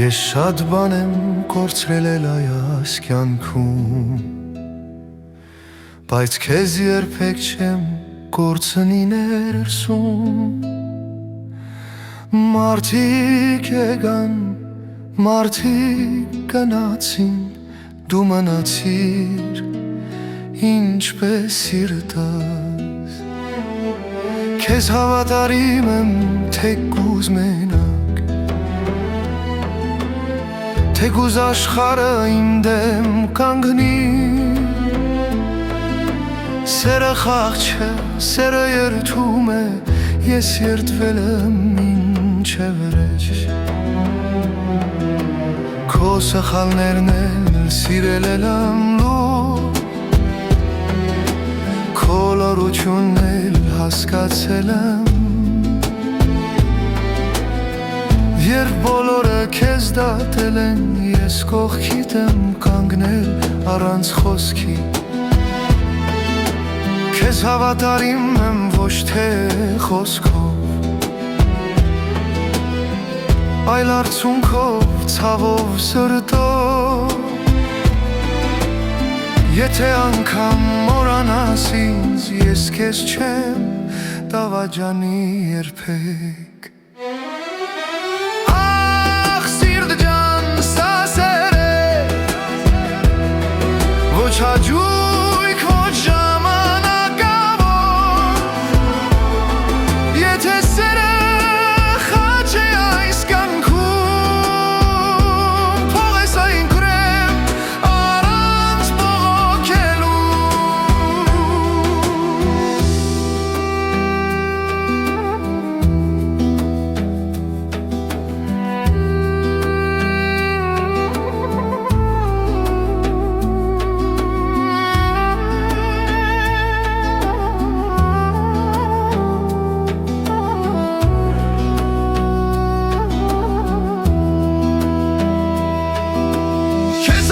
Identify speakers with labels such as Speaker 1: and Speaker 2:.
Speaker 1: Ես շատ բան եմ կորցրել էլ այս կյանքում, բայց քեզ երբեք չեմ կորցնի ներսում։ Մարդիկ եկան, մարդիկ գնացին, դու մնացիր ինչպես սիրտս։ Քեզ հավատարիմ եմ թեկուզ մենակ, թեկուզ աշխարհը իմ դեմ կանգնի։ Սերը խաղ չէ, սերը երդում է, ես երդվել եմ ինչև վրեջ։ Քո սխալներն էլ սիրել եմ լուր, քո լորությունն էլ հասկացել եմ։ Երբ բոլորը քեզ դատել են, ես կողքիդ եմ կանգնել առանց խոսքի։ Քեզ հավատարիմ եմ ոչ թե խոսքով, այլ արցունքով, ցավով, սրտով։ Եթե անգամ մոռանաս ինձ, ես քեզ չեմ դավաճանի երբեք։ Ախ սիրտ ջան, սա սեր է, ոչ հաճույք, ոչ ժամանակավոր։ Եթե սերը խաչ է այս կյանքում, փողես այն կրեմ առանց բողոքելու։ Քեզ